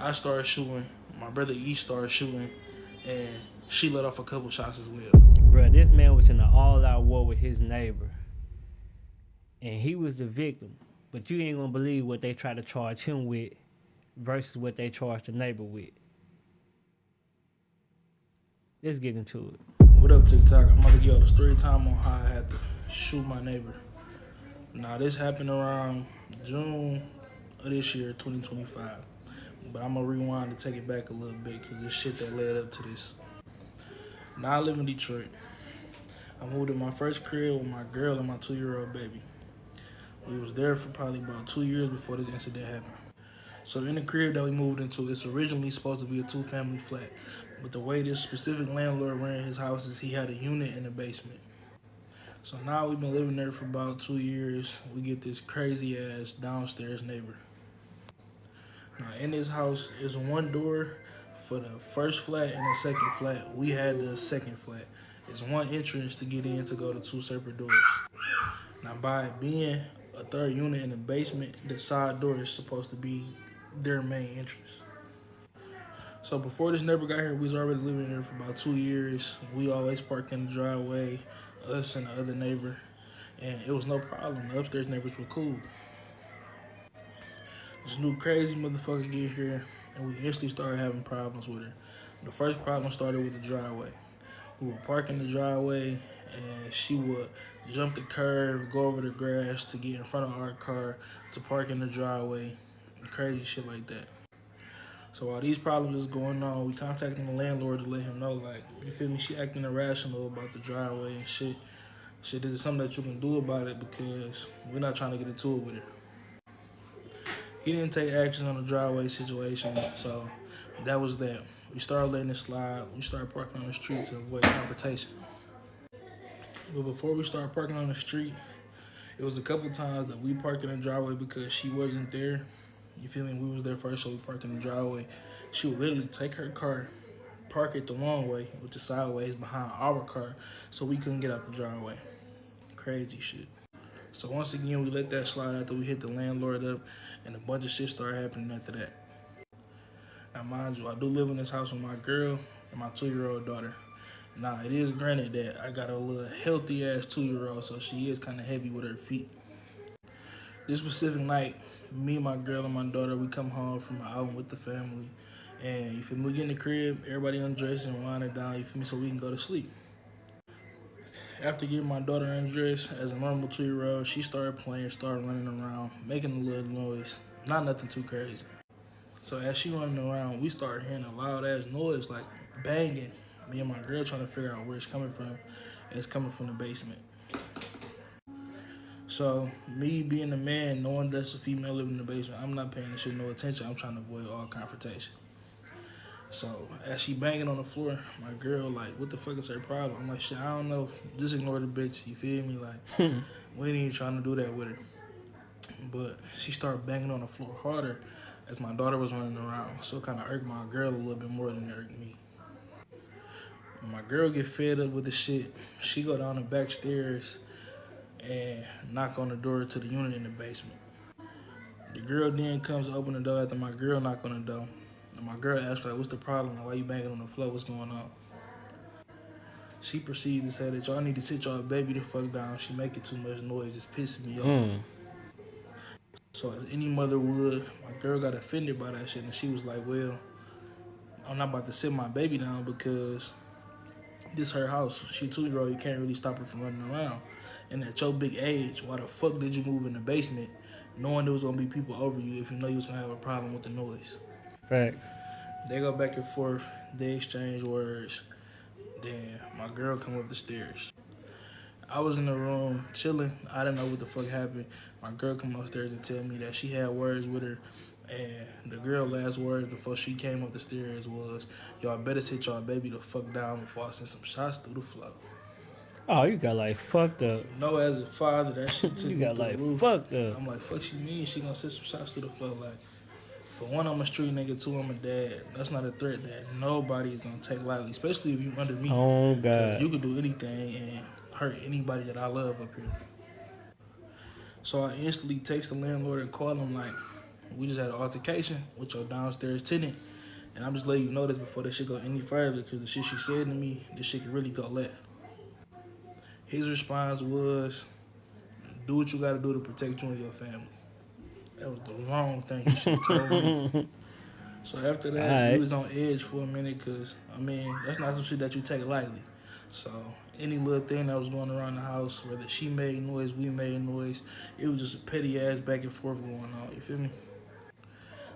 I started shooting, my brother E started shooting, and she let off a couple shots as well. Bruh, this man was in an all-out war with his neighbor, and he was the victim. But you ain't gonna believe what they try to charge him with versus what they charged the neighbor with. Let's get into it. What up, TikTok? I'm about to give y'all the story time on how I had to shoot my neighbor. Now, this happened around June of this year, 2025. But I'm gonna rewind to take it back a little bit because there's shit that led up to this. Now I live in Detroit. I moved to my first crib with my girl and my 2-year-old baby. We was there for probably about 2 years before this incident happened. So in the crib that we moved into, it's originally supposed to be a 2-family flat. But the way this specific landlord ran his house is he had a unit in the basement. So now we've been living there for about 2 years. We get this crazy ass downstairs neighbor. Now in this house is one door for the first flat and the second flat. We had the second flat. It's one entrance to get in to go to 2 separate doors. Now by being a third unit in the basement, the side door is supposed to be their main entrance. So before this neighbor got here, we was already living there for about 2 years. We always parked in the driveway, us and the other neighbor, and it was no problem. The upstairs neighbors were cool. This new crazy motherfucker get here, and we instantly started having problems with her. The first problem started with the driveway. We would park in the driveway, and she would jump the curb, go over the grass to get in front of our car, to park in the driveway, and crazy shit like that. So while these problems was going on, we contacted the landlord to let him know, like, you feel me, she acting irrational about the driveway and shit. Shit, this is something that you can do about it because we're not trying to get into it with her. He didn't take action on the driveway situation, so that was that. We started letting it slide. We started parking on the street to avoid confrontation. But before we started parking on the street, it was a couple times that we parked in the driveway because she wasn't there. You feel me? We was there first, so we parked in the driveway. She would literally take her car, park it the long way, which is sideways behind our car, so we couldn't get out the driveway. Crazy shit. So once again, we let that slide after we hit the landlord up, and a bunch of shit started happening after that. Now, mind you, I do live in this house with my girl and my 2-year-old daughter. Now, it is granted that I got a little healthy ass 2-year-old, so she is kind of heavy with her feet. This specific night, me, my girl, and my daughter, we come home from an outing with the family. And you feel me, we get in the crib, everybody undressed and winding down, you feel me, so we can go to sleep. After getting my daughter undressed, as a normal 2-year-old, she started playing, started running around, making a little noise. Not nothing too crazy. So as she running around, we started hearing a loud ass noise, like banging. Me and my girl trying to figure out where it's coming from, and it's coming from the basement. So me being the man, knowing that's a female living in the basement, I'm not paying this shit no attention. I'm trying to avoid all confrontation. So as she banging on the floor, my girl like, what the fuck is her problem? I'm like, shit, I don't know. Just ignore the bitch. You feel me? Like, we ain't even trying to do that with her. But she started banging on the floor harder as my daughter was running around. So it kind of irked my girl a little bit more than it irked me. When my girl get fed up with the shit, she go down the back stairs and knock on the door to the unit in the basement. The girl then comes to open the door after my girl knock on the door. And my girl asks her, like, what's the problem? Like, why you banging on the floor? What's going on? She proceeds to say that y'all need to sit y'all baby the fuck down. She making too much noise. It's pissing me off. So as any mother would, my girl got offended by that shit. And she was like, well, I'm not about to sit my baby down because this her house. She 2-year-old. You can't really stop her from running around. And at your big age, why the fuck did you move in the basement knowing there was going to be people over you if you know you was going to have a problem with the noise? Facts. They go back and forth. They exchange words. Then my girl come up the stairs. I was in the room chilling. I didn't know what the fuck happened. My girl come upstairs and tell me that she had words with her. And the girl last words before she came up the stairs was, y'all better sit y'all baby the fuck down before I send some shots through the floor. Oh, you got like fucked up. You know, as a father, that shit took You me got through the like roof. fucked up. I'm like, fuck she mean? She gonna send some shots through the floor? Like, for one, I'm a street nigga. 2, I'm a dad. That's not a threat that nobody is gonna take lightly, especially if you under me. Oh Because God. you could do anything and hurt anybody that I love up here. So I instantly text the landlord and call him like, We just had an altercation with your downstairs tenant, and I'm just letting you know this before this shit go any further, because the shit she said to me, this shit could really go left. His response was, "Do what you got to do to protect you and your family." That was the wrong thing he should have told me. So after that, we Alright. was on edge for a minute, because, I mean, that's not some shit that you take lightly. So any little thing that was going around the house, whether she made noise, we made noise, it was just a petty ass back and forth going on. You feel me?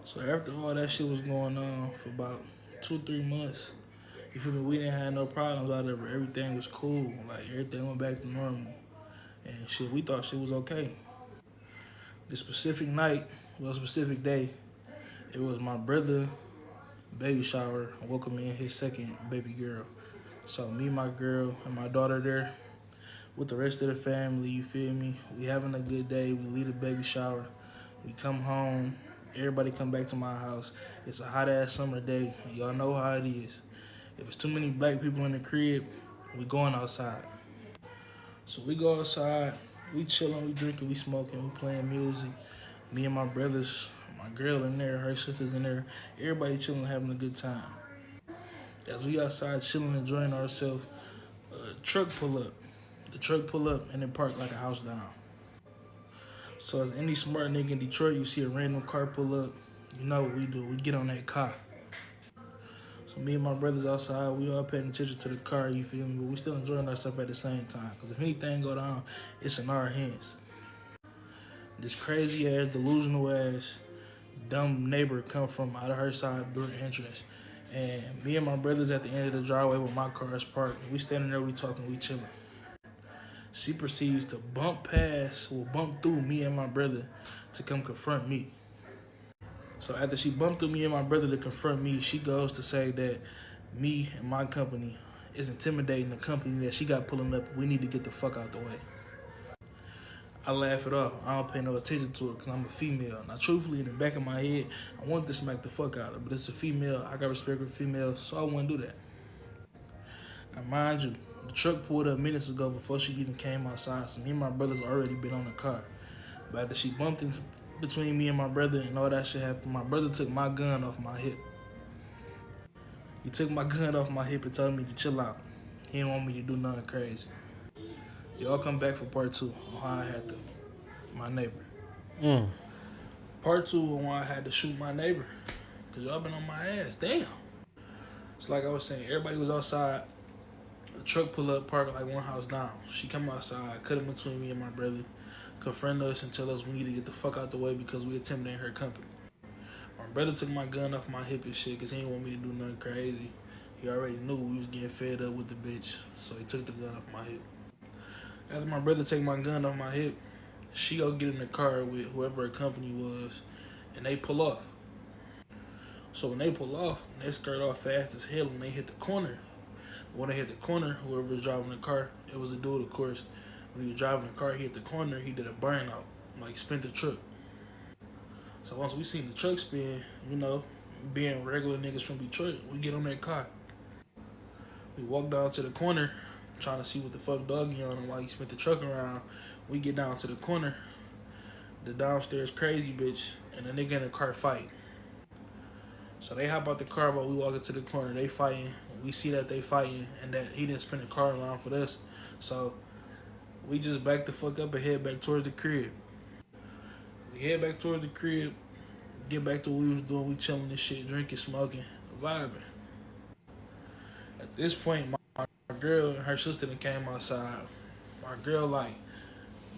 So after all that shit was going on for about 2 3 months, you feel me? We didn't have no problems out of it. Everything was cool. Like everything went back to normal, and shit. We thought shit was okay. The specific night, well, specific day, it was my brother baby shower, welcoming his second baby girl. So me, my girl, and my daughter there with the rest of the family. You feel me? We having a good day. We leave the baby shower. We come home. Everybody come back to my house. It's a hot ass summer day. Y'all know how it is. If it's too many black people in the crib, we going outside. So we go outside. We chilling. We drinking. We smoking. We playing music. Me and my brothers, my girl in there, her sisters in there. Everybody chilling, having a good time. As we outside chilling, enjoying ourselves, a truck pull up. The truck pull up and it park like a house down. So as any smart nigga in Detroit, you see a random car pull up, you know what we do. We get on that car. So me and my brothers outside, we all paying attention to the car, you feel me? But we still enjoying ourselves at the same time. Because if anything go down, it's in our hands. This crazy ass, delusional ass, dumb neighbor come from out of her side door entrance. And me and my brothers at the end of the driveway with my car is parked. We standing there, we talking, we chilling. She proceeds to bump through me and my brother to come confront me. So after she bumped through me and my brother to confront me, she goes to say that me and my company is intimidating the company that she got pulling up. We need to get the fuck out the way. I laugh it off. I don't pay no attention to it because I'm a female. Now, truthfully, in the back of my head, I want to smack the fuck out of her, but it's a female. I got respect for females, so I wouldn't do that. Now, mind you, the truck pulled up minutes ago before she even came outside, so me and my brothers already been on the car. But after she bumped in between me and my brother and all that shit happened, my brother took my gun off my hip. He took my gun off my hip and told me to chill out. He didn't want me to do nothing crazy. Y'all come back for part 2 on how I had to, my neighbor. Mm. Part 2 on why I had to shoot my neighbor. Because y'all been on my ass. Damn. It's like I was saying, everybody was outside. The truck pull up, park like one house down. She come outside, cut in between me and my brother, confront us and tell us we need to get the fuck out the way because we intimidating her company. My brother took my gun off my hip and shit because he didn't want me to do nothing crazy. He already knew we was getting fed up with the bitch, so he took the gun off my hip. After my brother take my gun off my hip, she go get in the car with whoever her company was, and they pull off. So when they pull off, they skirt off fast as hell and they hit the corner. When they hit the corner, whoever was driving the car, it was a dude, of course. When he was driving the car, he hit the corner, he did a burnout, like spent the truck. So once we seen the truck spin, you know, being regular niggas from Detroit, we get on that car. We walk down to the corner, trying to see what the fuck doggy on and while he spent the truck around. We get down to the corner, the downstairs crazy bitch and the nigga in the car fight. So they hop out the car while we walk into the corner. They fighting. We see that they fighting and that he didn't spin the car around for this. So we just back the fuck up and head back towards the crib. We head back towards the crib, get back to what we was doing. We chilling this shit, drinking, smoking, vibing. At this point, my girl and her sister then came outside. My girl like,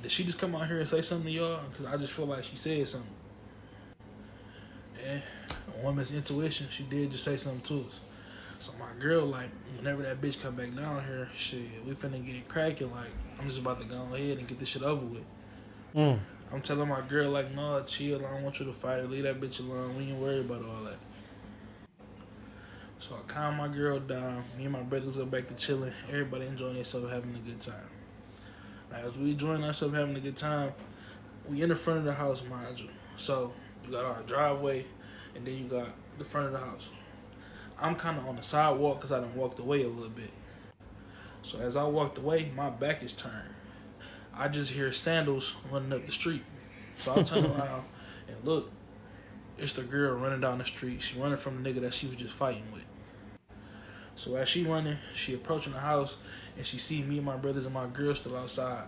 did she just come out here and say something to y'all? Because I just feel like she said something. And a woman's intuition, she did just say something to us. So my girl, like, whenever that bitch come back down here, shit, we finna get it cracking. Like, I'm just about to go ahead and get this shit over with. Mm. I'm telling my girl, like, no, chill. I don't want you to fight her. Leave that bitch alone. We ain't worried about all that. So I calm my girl down. Me and my brothers go back to chilling. Everybody enjoying themselves, having a good time. Now, as we enjoying ourselves, having a good time, we in the front of the house, mind you. So you got our driveway, and then you got the front of the house. I'm kind of on the sidewalk because I done walked away a little bit. So as I walked away, my back is turned. I just hear sandals running up the street. So I turn around and look. It's the girl running down the street. She running from the nigga that she was just fighting with. So as she running, she approaching the house, and she see me and my brothers and my girl still outside.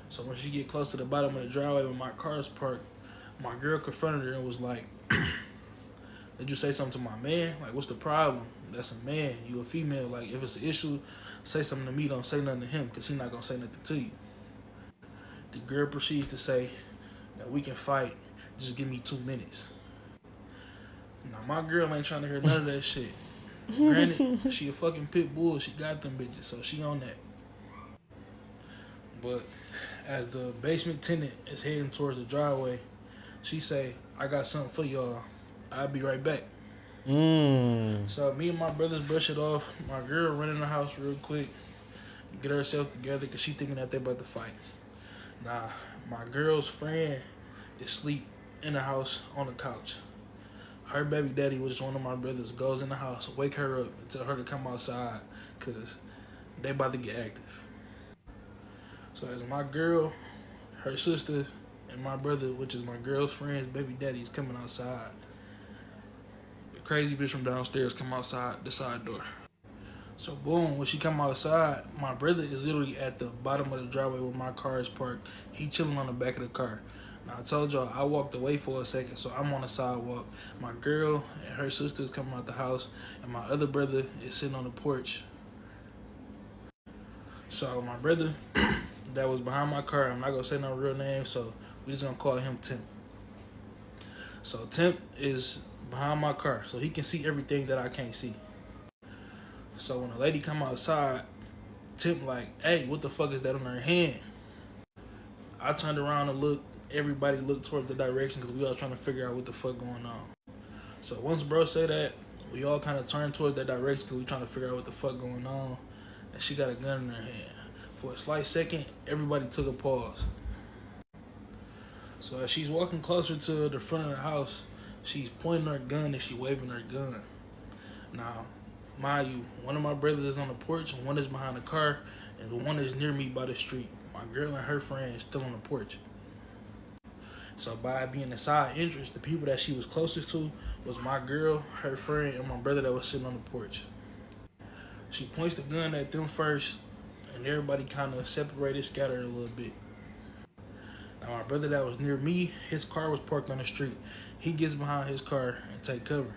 So when she get close to the bottom of the driveway where my car is parked, my girl confronted her and was like, "Did you say something to my man? Like, what's the problem? That's a man. You a female. Like, if it's an issue, say something to me. Don't say nothing to him, because he not gonna say nothing to you." The girl proceeds to say that we can fight. Just give me 2 minutes. Now my girl ain't trying to hear none of that shit. Granted, she a fucking pit bull. She got them bitches, so she on that. But as the basement tenant is heading towards the driveway, she say, "I got something for y'all. I'll be right back." So me and my brothers brush it off. My girl run in the house real quick, get herself together, because she thinking that they about to fight. Nah, my girl's friend is asleep in the house on the couch. Her baby daddy, which is one of my brothers, goes in the house, wake her up, and tell her to come outside, because they about to get active. So as my girl, her sister, and my brother, which is my girl's friend's baby daddy, is coming outside, the crazy bitch from downstairs come outside the side door. So boom, when she come outside, my brother is literally at the bottom of the driveway where my car is parked. He chilling on the back of the car. Now I told y'all I walked away for a second, so I'm on the sidewalk. My girl and her sister's coming out the house, and my other brother is sitting on the porch. So my brother that was behind my car, I'm not gonna say no real name, so we just gonna call him Temp. So Temp is behind my car, so he can see everything that I can't see. So when the lady come outside, Temp like, "Hey, what the fuck is that on her hand?" I turned around and looked. Everybody looked towards the direction because we all trying to figure out what the fuck going on. So once bro said that, we all kind of turned towards that direction because we trying to figure out what the fuck going on. And she got a gun in her hand. For a slight second, everybody took a pause. So as she's walking closer to the front of the house, she's pointing her gun and she waving her gun. Now, mind you, one of my brothers is on the porch and one is behind the car, and the one is near me by the street. My girl and her friend is still on the porch. So by being the side entrance, the people that she was closest to was my girl, her friend, and my brother that was sitting on the porch. She points the gun at them first, and everybody kind of separated, scattered a little bit. Now my brother that was near me, his car was parked on the street. He gets behind his car and take cover.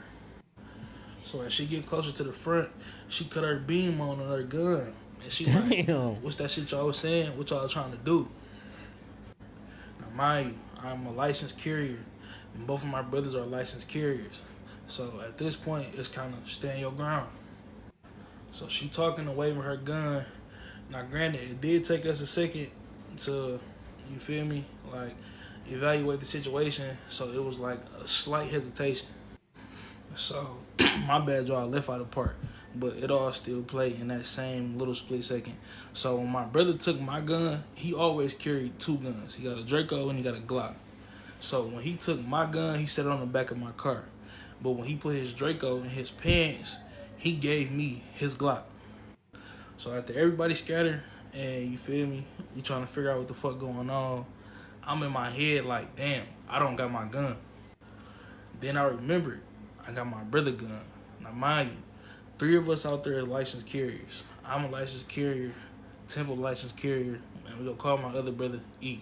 So as she get closer to the front, she cut her beam on her gun. And she like, "What's that shit y'all was saying? What y'all trying to do?" Now mind you, I'm a licensed carrier, and both of my brothers are licensed carriers. So at this point, it's kind of stand your ground. So she talking and waving her gun. Now granted, it did take us a second to, you feel me, like evaluate the situation. So it was like a slight hesitation. So my bad, y'all, left out a part, but it all still played in that same little split second. So when my brother took my gun, he always carried two guns. He got a Draco and he got a Glock. So when he took my gun, he set it on the back of my car. But when he put his Draco in his pants, he gave me his Glock. So after everybody scattered and, you feel me, you trying to figure out what the fuck going on, I'm in my head like, damn, I don't got my gun. Then I remembered I got my brother gun. Now mind you, 3 of us out there are licensed carriers. I'm a licensed carrier, Temple licensed carrier, and we gonna call my other brother E.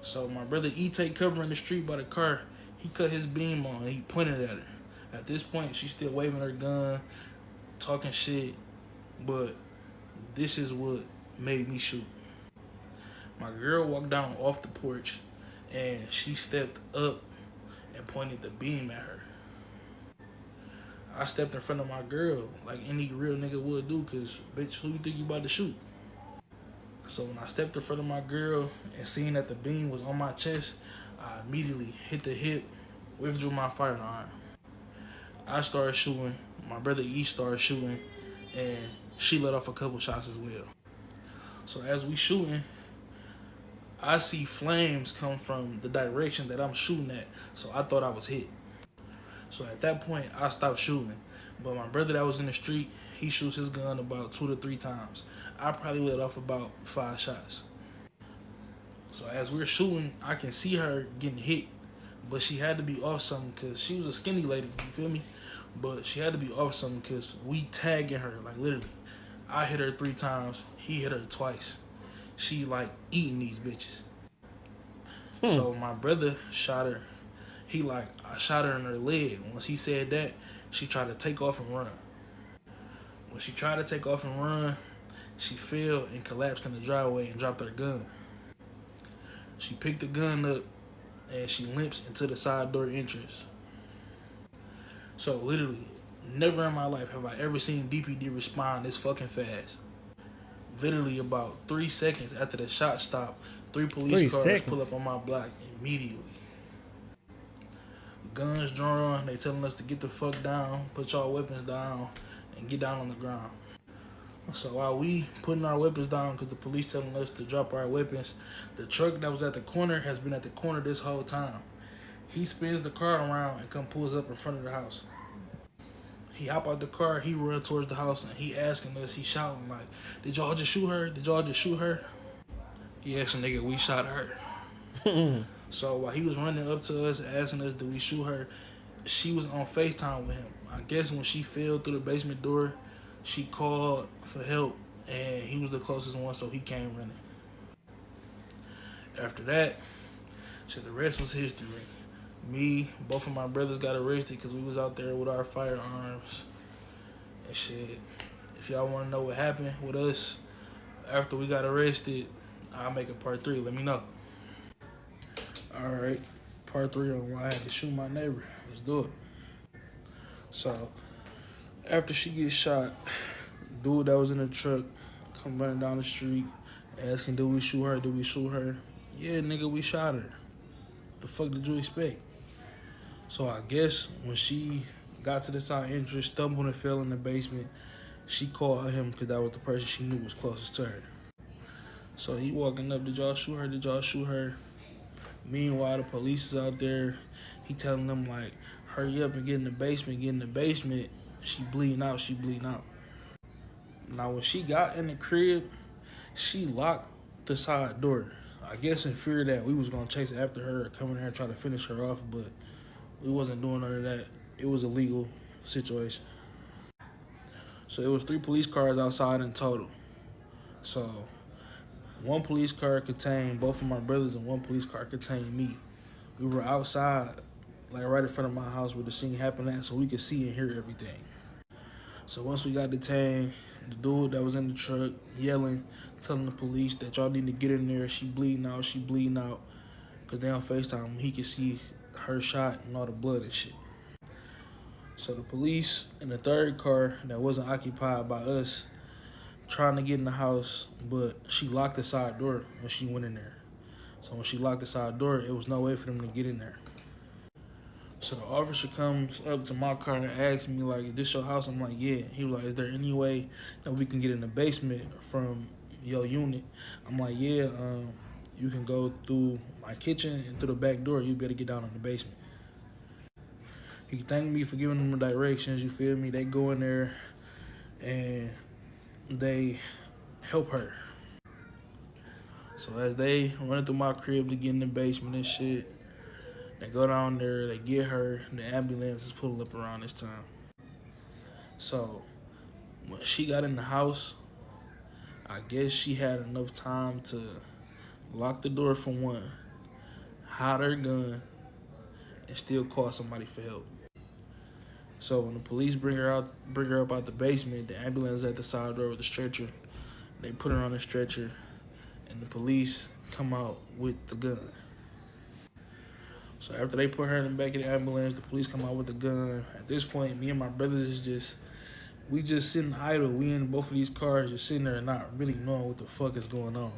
So my brother E take cover in the street by the car. He cut his beam on and he pointed at her. At this point, she's still waving her gun, talking shit, but this is what made me shoot. My girl walked down off the porch and she stepped up and pointed the beam at her. I stepped in front of my girl like any real nigga would do, cause bitch, who you think you about to shoot? So when I stepped in front of my girl and seen that the beam was on my chest, I immediately hit the hip, withdrew my firearm. I started shooting, my brother E started shooting, and she let off a couple shots as well. So as we shooting, I see flames come from the direction that I'm shooting at, so I thought I was hit. So at that point, I stopped shooting. But my brother that was in the street, he shoots his gun about 2 to 3 times. I probably let off about 5 shots. So as we're shooting, I can see her getting hit. But she had to be off something because she was a skinny lady. You feel me? But she had to be off something because we tagging her like literally. I hit her 3 times. He hit her twice. She like eating these bitches. So my brother shot her. He like I shot her in her leg. Once he said that, she tried to take off and run. When she tried to take off and run, she fell and collapsed in the driveway and dropped her gun. She picked the gun up and she limps into the side door entrance. So literally, never in my life have I ever seen DPD respond this fucking fast. Literally about 3 seconds after the shot stopped, 3 police Three cars pull up seconds. on my block immediately. Guns drawn, they telling us to get the fuck down, put y'all weapons down, and get down on the ground. So while we putting our weapons down because the police telling us to drop our weapons, the truck that was at the corner has been at the corner this whole time. He spins the car around and come pulls up in front of the house. He hop out the car, he run towards the house, and he asking us, he shouting like, "Did y'all just shoot her? Did y'all just shoot her?" He asked the nigga, "We shot her." So while he was running up to us, asking us, "Did we shoot her?" She was on FaceTime with him. I guess when she fell through the basement door, she called for help, and he was the closest one, so he came running. After that, so the rest was history. Me, both of my brothers got arrested because we was out there with our firearms and shit. If y'all want to know what happened with us after we got arrested, I'll make a part 3. Let me know. All right, part 3 on why I had to shoot my neighbor. Let's do it. So after she gets shot, dude that was in the truck come running down the street asking, "Did we shoot her? Did we shoot her?" "Yeah, nigga, we shot her." The fuck did you expect? So I guess when she got to the side entrance, stumbled and fell in the basement, she called him because that was the person she knew was closest to her. So he walking up, "Did y'all shoot her? Did y'all shoot her?" Meanwhile, the police is out there. He telling them like, "Hurry up and get in the basement, get in the basement." She bleeding out, she bleeding out. Now when she got in the crib, she locked the side door. I guess in fear that we was gonna chase after her or come in there and try to finish her off, but we wasn't doing none of that. It was a legal situation. So it was 3 police cars outside in total. So one police car contained both of my brothers and one police car contained me. We were outside, like right in front of my house where the scene happened at, so we could see and hear everything. So once we got detained, the dude that was in the truck yelling, telling the police that y'all need to get in there. She bleeding out, she bleeding out. Because they on FaceTime, he could see her shot and all the blood and shit. So the police in the third car that wasn't occupied by us trying to get in the house, but she locked the side door when she went in there. So when she locked the side door, it was no way for them to get in there. So the officer comes up to my car and asks me like, "Is this your house?" I'm like, "Yeah." He was like, "Is there any way that we can get in the basement from your unit?" I'm like, "Yeah, you can go through my kitchen and through the back door. You better get down in the basement." He thanked me for giving them the directions. You feel me? They go in there and they help her. So as they run through my crib to get in the basement and shit, they go down there, they get her, and the ambulance is pulling up around this time. So when she got in the house, I guess she had enough time to lock the door for one, hide her gun, and still call somebody for help. So when the police bring her up out the basement, the ambulance is at the side door with the stretcher. They put her on the stretcher, and the police come out with the gun. So after they put her in the back of the ambulance, the police come out with the gun. At this point, me and my brothers is we just sitting idle. We in both of these cars just sitting there and not really knowing what the fuck is going on.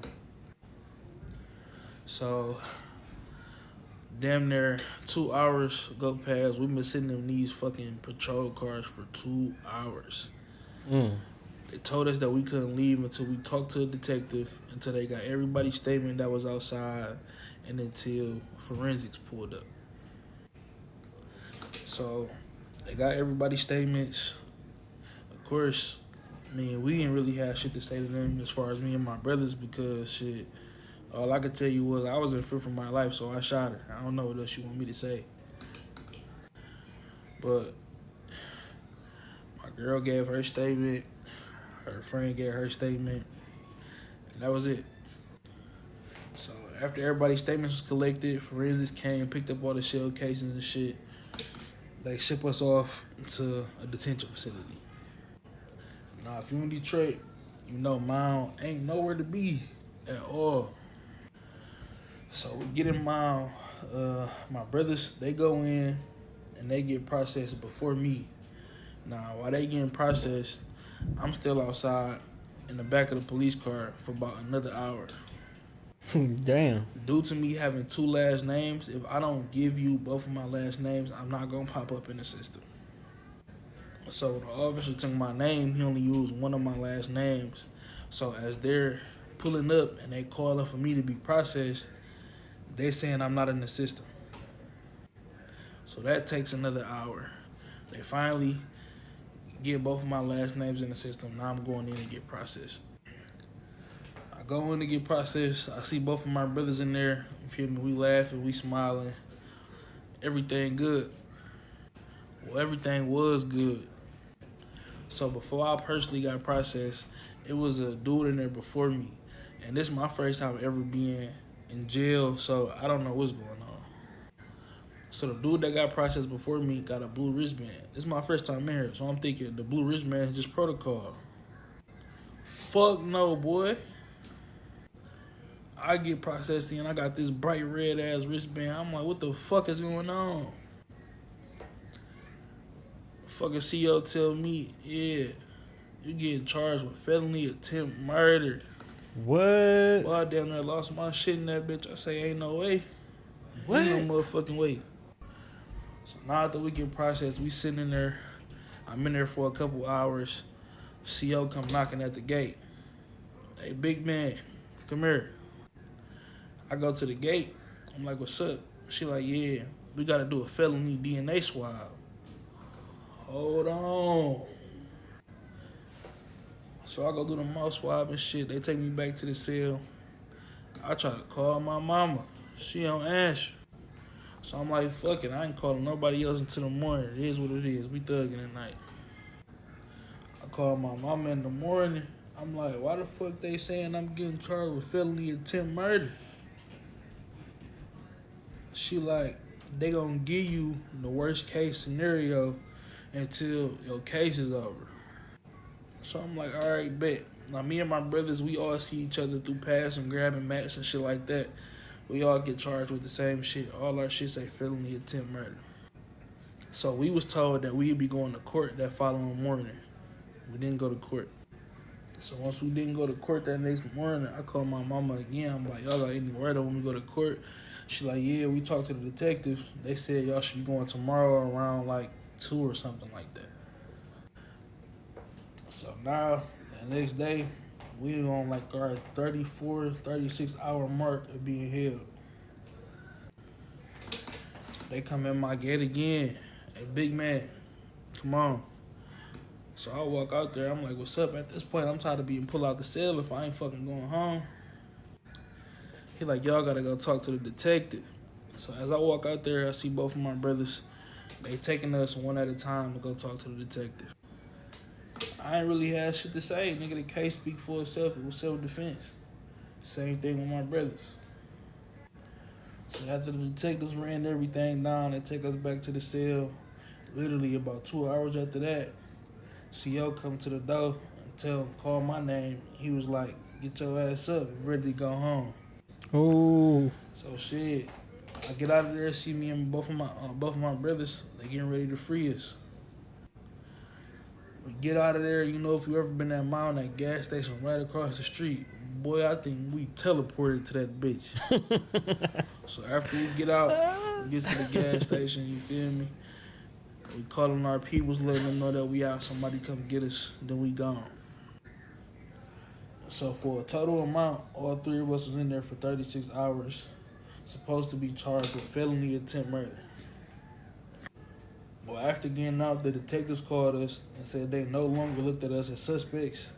So damn near 2 hours go past. We've been sitting in these fucking patrol cars for 2 hours. They told us that we couldn't leave until we talked to a detective, until they got everybody's statement that was outside, and until forensics pulled up. So they got everybody's statements. Of course, I mean, we didn't really have shit to say to them as far as me and my brothers because shit, All I could tell you was I was in fear for my life, so I shot her. I don't know what else you want me to say. But my girl gave her statement, her friend gave her statement, and that was it. So after everybody's statements was collected, forensics came, picked up all the shell casings and shit. They ship us off to a detention facility. Now, if you in Detroit, you know Mound ain't nowhere to be at all. So we get in Mound. My brothers, they go in and they get processed before me. Now, while they getting processed, I'm still outside in the back of the police car for about another hour. Damn. Due to me having two last names, if I don't give you both of my last names, I'm not gonna pop up in the system. So the officer took my name, he only used one of my last names. So as they're pulling up and they calling for me to be processed, they saying I'm not in the system. So that takes another hour. They finally get both of my last names in the system. Now I'm going in to get processed. I go in to get processed. I see both of my brothers in there. You feel me? We laughing, we smiling. Everything good. Well, everything was good. So before I personally got processed, it was a dude in there before me. And this is my first time ever being in jail, so I don't know what's going on. So the dude that got processed before me got a blue wristband. This is my first time in here, so I'm thinking the blue wristband is just protocol. Fuck no, boy. I get processed in, I got this bright red ass wristband. I'm like, what the fuck is going on? Fucking CO tell me, yeah, you getting charged with felony attempt murder. What? Well, I damn near lost my shit in that bitch. I say, ain't no way. What? Ain't no motherfucking way. So now after we get processed, we sitting in there. I'm in there for a couple hours. CO come knocking at the gate. Hey, big man, come here. I go to the gate. I'm like, what's up? She like, yeah, we got to do a felony DNA swab. Hold on. So I go do the mouth swab and shit. They take me back to the cell. I try to call my mama. She don't answer. So I'm like, fuck it. I ain't calling nobody else until the morning. It is what it is. We thugging at night. I call my mama in the morning. I'm like, why the fuck they saying I'm getting charged with felony attempt murder? She like, they gonna give you the worst case scenario until your case is over. So I'm like, all right, bet. Now me and my brothers, we all see each other through pass and grabbing mats and shit like that. We all get charged with the same shit. All our shit say felony attempt murder. So we was told that we'd be going to court that following morning. We didn't go to court. So once we didn't go to court that next morning, I called my mama again. I'm like, y'all got any word on when we go to court? She like, yeah, we talked to the detectives. They said y'all should be going tomorrow around like 2 or something like that. So now, the next day, we on like our 34, 36 hour mark of being held. They come in my gate again. Hey, big man, come on. So I walk out there. I'm like, what's up? At this point, I'm tired of being pulled out the cell if I ain't fucking going home. He like, y'all gotta go talk to the detective. So as I walk out there, I see both of my brothers. They taking us one at a time to go talk to the detective. I ain't really had shit to say. Nigga, the case speak for itself. It was self-defense. Same thing with my brothers. So after the detectives ran everything down, they take us back to the cell. Literally about 2 hours after that, CO come to the door and call my name. He was like, get your ass up, ready to go home. Oh. So shit, I get out of there, see me and both of my brothers. They getting ready to free us. We get out of there. You know, if you ever been at Mount, that gas station right across the street, boy, I think we teleported to that bitch. So after we get out, we get to the gas station. You feel me? We calling our peoples, letting them know that we out. Somebody come get us. Then we gone. So for a total amount, all three of us was in there for 36 hours. Supposed to be charged with felony attempt murder. Well, after getting out, the detectives called us and said they no longer looked at us as suspects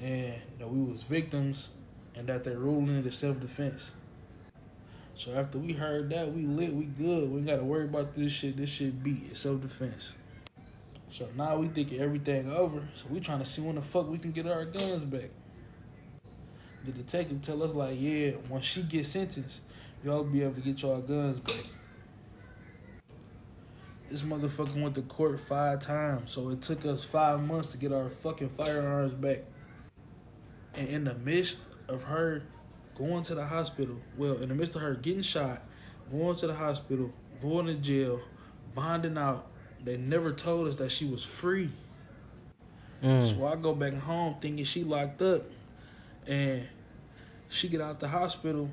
and that we was victims and that they're ruling it as self-defense. So after we heard that, we lit, we good. We ain't gotta worry about this shit. This shit beat. It's self-defense. So now we thinking everything over. So we trying to see when the fuck we can get our guns back. The detective tell us like, yeah, when she gets sentenced, y'all be able to get y'all guns back. This motherfucker went to court 5 times, so it took us 5 months to get our fucking firearms back. And in the midst of her going to the hospital, well, in the midst of her getting shot, going to the hospital, going to jail, bonding out, they never told us that she was free. So I go back home thinking she locked up, and she get out the hospital.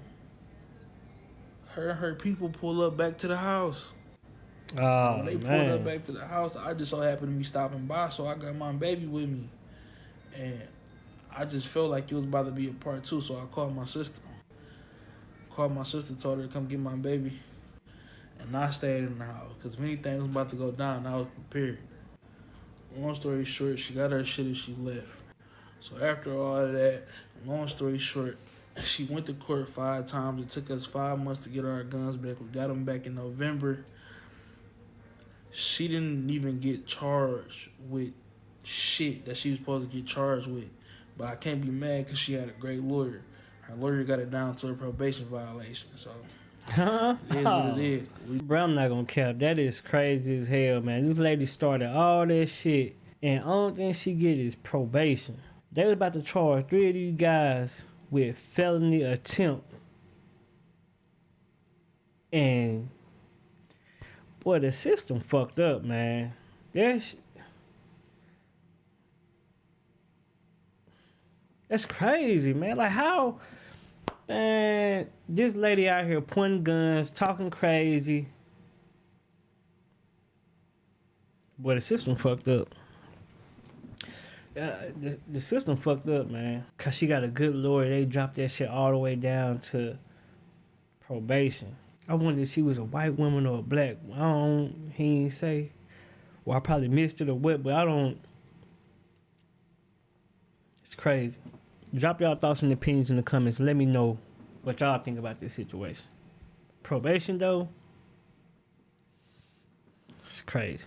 Her and her people pull up back to the house. Now when Oh they pulled up man. back to the house, I just so happened to be stopping by, so I got my baby with me, and I just felt like it was about to be a part two, so I called my sister. Called my sister, told her to come get my baby, and I stayed in the house because if anything was about to go down, I was prepared. Long story short, she got her shit and she left. So after all of that, long story short, she went to court 5 times. It took us 5 months to get our guns back. We got them back in November. She didn't even get charged with shit that she was supposed to get charged with. But I can't be mad because she had a great lawyer. Her lawyer got it down to a probation violation. So it is what it is. Bro, I'm not gonna cap. That is crazy as hell, man. This lady started all that shit, and only thing she get is probation. They was about to charge 3 of these guys with felony attempt, and boy, the system fucked up, man. That's crazy, man. Like how, man, this lady out here pointing guns, talking crazy. Boy, the system fucked up. The system fucked up, man. Cause she got a good lawyer. They dropped that shit all the way down to probation. I wonder if she was a white woman or a black. I don't. He ain't say. Well, I probably missed it or what, but I don't. It's crazy. Drop y'all thoughts and opinions in the comments. Let me know what y'all think about this situation. Probation though, it's crazy.